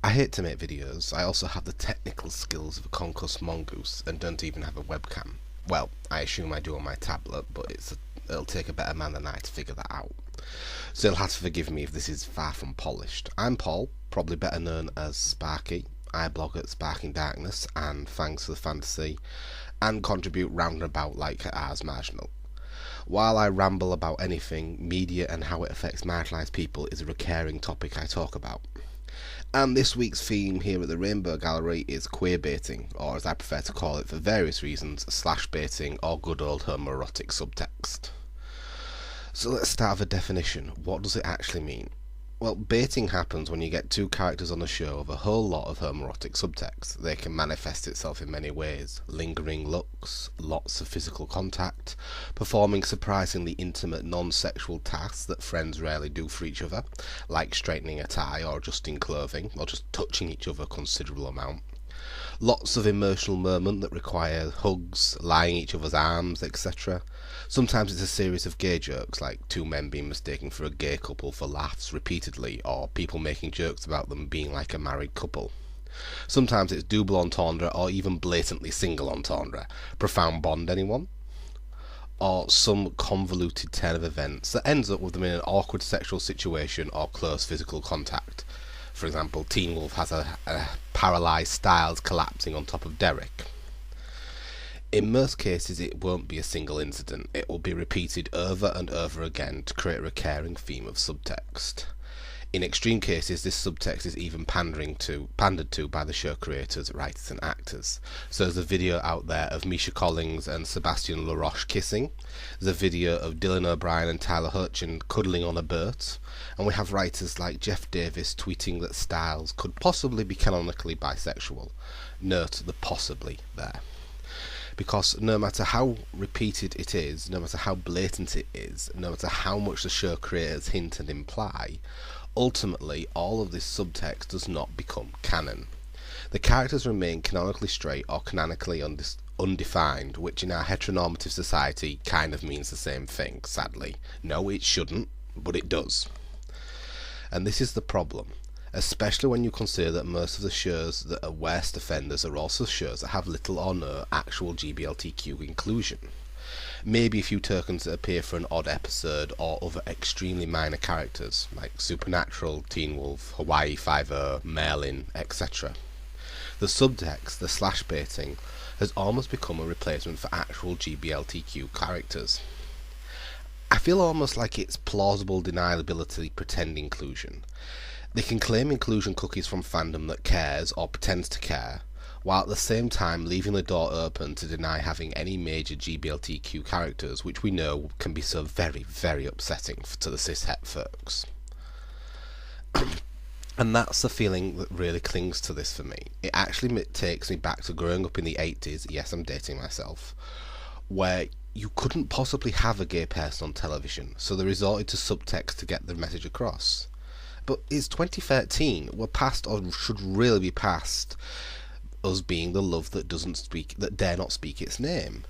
I hate to make videos. I also have the technical skills of a concussed mongoose and don't even have a webcam. Well, I assume I do on my tablet, but it'll take a better man than I to figure that out. So you'll have to forgive me if this is far from polished. I'm Paul, probably better known as Sparky. I blog at Sparking Darkness and Fangs for the Fantasy, and contribute round and about like Ars Marginal. While I ramble about anything, media and how it affects marginalised people is a recurring topic I talk about. And this week's theme here at the Rainbow Gallery is queerbaiting, or as I prefer to call it for various reasons, slash baiting or good old homoerotic subtext. So let's start with a definition. What does it actually mean? Well, baiting happens when you get two characters on a show with a whole lot of homoerotic subtext. They can manifest itself in many ways: lingering looks, lots of physical contact, performing surprisingly intimate non-sexual tasks that friends rarely do for each other, like straightening a tie or adjusting clothing, or just touching each other a considerable amount. Lots of emotional moment that require hugs, lying each other's arms, etc. Sometimes it's a series of gay jokes, like two men being mistaken for a gay couple for laughs repeatedly, or people making jokes about them being like a married couple. Sometimes it's double entendre, or even blatantly single entendre. Profound bond, anyone? Or some convoluted turn of events that ends up with them in an awkward sexual situation or close physical contact. For example, Teen Wolf has a paralysed Styles collapsing on top of Derek. In most cases it won't be a single incident, it will be repeated over and over again to create a recurring theme of subtext. In extreme cases this subtext is even pandered to by the show creators, writers and actors. So there's a video out there of Misha Collins and Sebastian LaRoche kissing, there's a video of Dylan O'Brien and Tyler Hutchin cuddling on a boat, and we have writers like Jeff Davis tweeting that Styles could possibly be canonically bisexual. Note the possibly there. Because no matter how repeated it is, no matter how blatant it is, no matter how much the show creators hint and imply, ultimately all of this subtext does not become canon. The characters remain canonically straight or canonically undefined, which in our heteronormative society kind of means the same thing, sadly. No, it shouldn't, but it does. And this is the problem, especially when you consider that most of the shows that are worst offenders are also shows that have little or no actual GBLTQ inclusion. Maybe a few tokens that appear for an odd episode or other extremely minor characters like Supernatural, Teen Wolf, Hawaii Five-O, Merlin, etc. The subtext, the slash baiting, has almost become a replacement for actual GBLTQ characters. I feel almost like it's plausible deniability pretend inclusion. They can claim inclusion cookies from fandom that cares or pretends to care, while at the same time leaving the door open to deny having any major GBLTQ characters, which we know can be so very, very upsetting to the cis-het folks. And that's the feeling that really clings to this for me. It actually takes me back to growing up in the 80s, yes, I'm dating myself, where you couldn't possibly have a gay person on television, so they resorted to subtext to get the message across. But it's 2013, we're past, or should really be past, us being the love that dare not speak its name.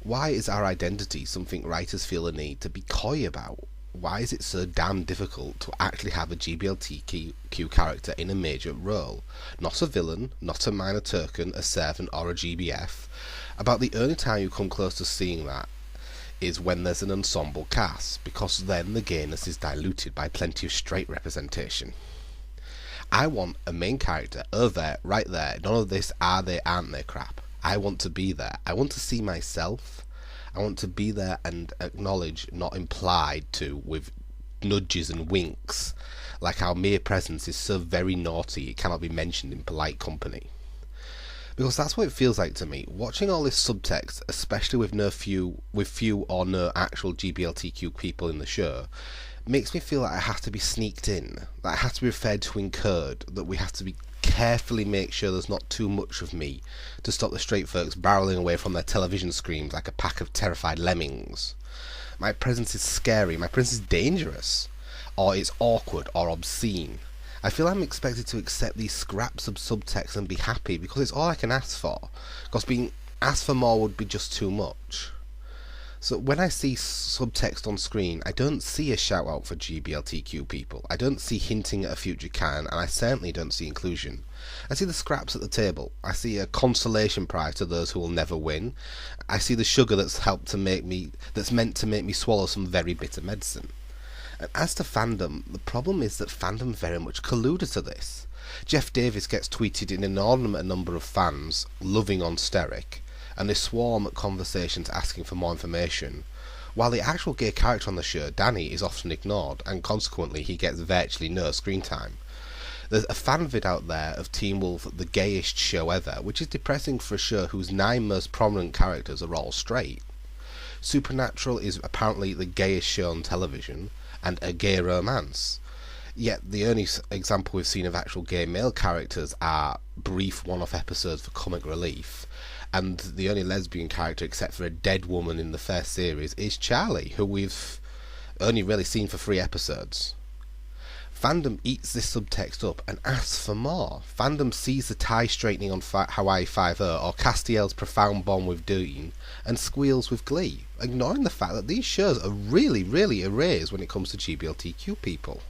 Why is our identity something writers feel a need to be coy about? Why is it so damn difficult to actually have a GBLTQ character in a major role? Not a villain, not a minor token, a servant or a GBF. About the only time you come close to seeing that is when there's an ensemble cast, because then the gayness is diluted by plenty of straight representation. I want a main character, there, right there, none of this are they, aren't they crap. I want to be there. I want to see myself. I want to be there and acknowledge, not implied to, with nudges and winks, like our mere presence is so very naughty it cannot be mentioned in polite company. Because that's what it feels like to me. Watching all this subtext, especially with few or no actual GBLTQ people in the show, makes me feel like I have to be sneaked in, that I have to be referred to in code, that we have to be carefully make sure there's not too much of me to stop the straight folks barreling away from their television screens like a pack of terrified lemmings. My presence is scary, my presence is dangerous, or it's awkward or obscene. I feel I'm expected to accept these scraps of subtext and be happy because it's all I can ask for, because being asked for more would be just too much. So when I see subtext on screen, I don't see a shout out for GBLTQ people. I don't see hinting at a future canon, and I certainly don't see inclusion. I see the scraps at the table. I see a consolation prize to those who will never win. I see the sugar that's meant to make me swallow some very bitter medicine. And as to fandom, the problem is that fandom very much colluded to this. Jeff Davis gets tweeted an inordinate number of fans loving on Steric, and they swarm at conversations asking for more information, while the actual gay character on the show, Danny, is often ignored, and consequently he gets virtually no screen time. There's a fan vid out there of Teen Wolf, the gayest show ever, which is depressing for a show whose 9 most prominent characters are all straight. Supernatural is apparently the gayest show on television, and a gay romance. Yet the only example we've seen of actual gay male characters are brief one-off episodes for comic relief, and the only lesbian character except for a dead woman in the first series is Charlie, who we've only really seen for 3 episodes. Fandom eats this subtext up and asks for more. Fandom sees the tie straightening on Hawaii 5-0 or Castiel's profound bond with Dean and squeals with glee, ignoring the fact that these shows are really, really erased when it comes to GBLTQ people.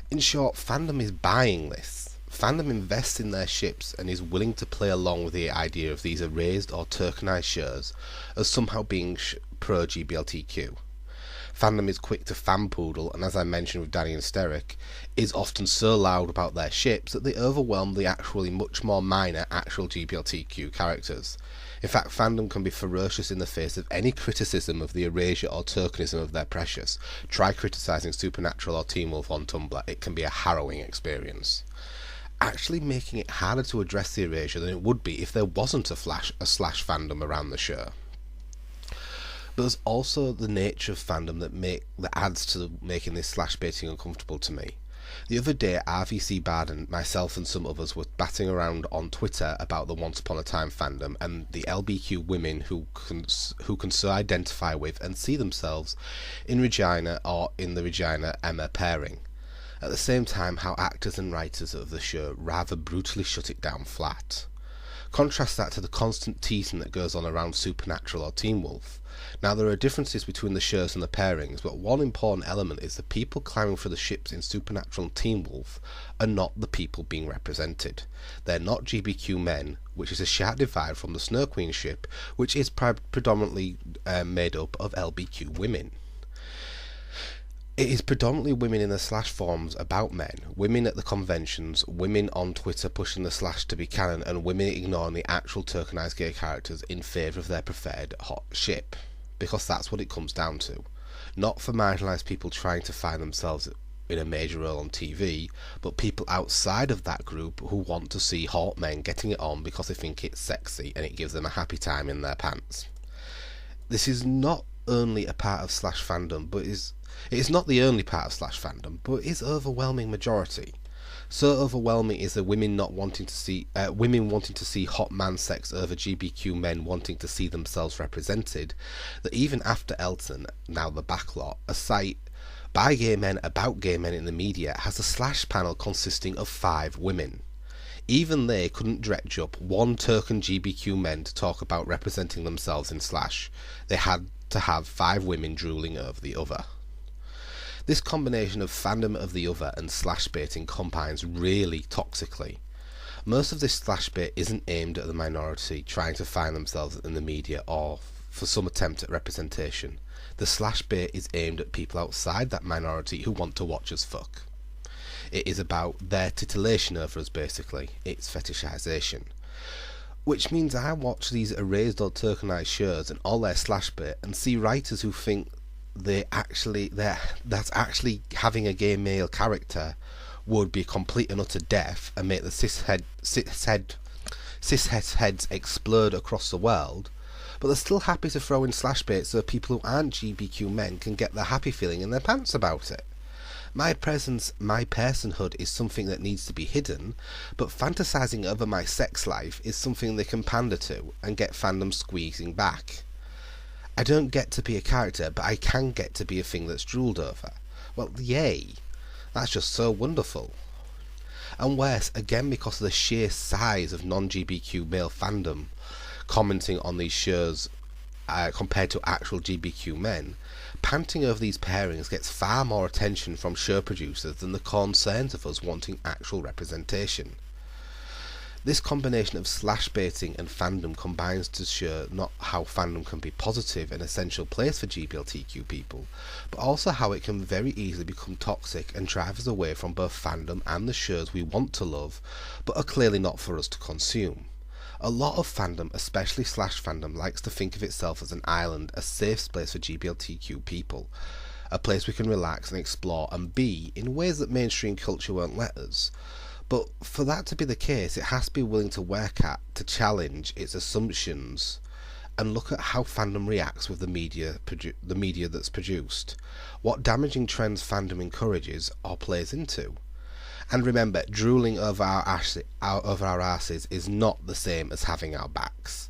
In short, fandom is buying this. Fandom invests in their ships and is willing to play along with the idea of these erased or tokenized shows as somehow being pro-GBLTQ. Fandom is quick to fanpoodle, and as I mentioned with Danny and Steric, is often so loud about their ships that they overwhelm the actually much more minor actual GBLTQ characters. In fact, fandom can be ferocious in the face of any criticism of the erasure or tokenism of their precious. Try criticising Supernatural or Teen Wolf on Tumblr, it can be a harrowing experience. Actually making it harder to address the erasure than it would be if there wasn't a slash fandom around the show. But there's also the nature of fandom that adds to making this slash baiting uncomfortable to me. The other day, RVC Barden, myself and some others were batting around on Twitter about the Once Upon a Time fandom and the LBQ women who can so identify with and see themselves in Regina or in the Regina Emma pairing. At the same time, how actors and writers of the show rather brutally shut it down flat. Contrast that to the constant teasing that goes on around Supernatural or Teen Wolf. Now, there are differences between the shows and the pairings, but one important element is the people climbing for the ships in Supernatural and Teen Wolf are not the people being represented. They're not GBQ men, which is a sharp divide from the Snow Queen ship, which is predominantly made up of LBQ women. It is predominantly women in the slash forums about men, women at the conventions, women on Twitter pushing the slash to be canon, and women ignoring the actual tokenized gay characters in favour of their preferred hot ship. Because that's what it comes down to. Not for marginalised people trying to find themselves in a major role on TV, but people outside of that group who want to see hot men getting it on because they think it's sexy and it gives them a happy time in their pants. This is not only a part of slash fandom, but it is not the only part of slash fandom, but it is overwhelming majority. So overwhelming is the women wanting to see hot man sex over GBQ men wanting to see themselves represented, that even after Elton, now the backlot, a site by gay men about gay men in the media has a slash panel consisting of 5 women. Even they couldn't dredge up one token GBQ men to talk about representing themselves in slash. They had to have 5 women drooling over the other. This combination of fandom of the other and slash baiting combines really toxically. Most of this slash bait isn't aimed at the minority trying to find themselves in the media or for some attempt at representation. The slash bait is aimed at people outside that minority who want to watch us fuck. It is about their titillation over us basically, it's fetishization. Which means I watch these erased or tokenized shows and all their slash bait and see writers who think that's actually having a gay male character would be complete and utter death and make the cis heads explode across the world, but they're still happy to throw in slash bait so people who aren't GBQ men can get their happy feeling in their pants about it. My personhood is something that needs to be hidden, but fantasizing over my sex life is something they can pander to and get fandom squeezing back. I don't get to be a character, but I can get to be a thing that's drooled over. Well, yay! That's just so wonderful. And worse, again because of the sheer size of non-GBQ male fandom commenting on these shows compared to actual GBQ men, panting over these pairings gets far more attention from show producers than the concerns of us wanting actual representation. This combination of slash baiting and fandom combines to show not how fandom can be positive and essential place for GBLTQ people, but also how it can very easily become toxic and drive us away from both fandom and the shows we want to love, but are clearly not for us to consume. A lot of fandom, especially slash fandom, likes to think of itself as an island, a safe place for GBLTQ people, a place we can relax and explore and be in ways that mainstream culture won't let us. But for that to be the case, it has to be willing to work at, to challenge its assumptions, and look at how fandom reacts with the media that's produced, what damaging trends fandom encourages or plays into. And remember, drooling over our asses is not the same as having our backs.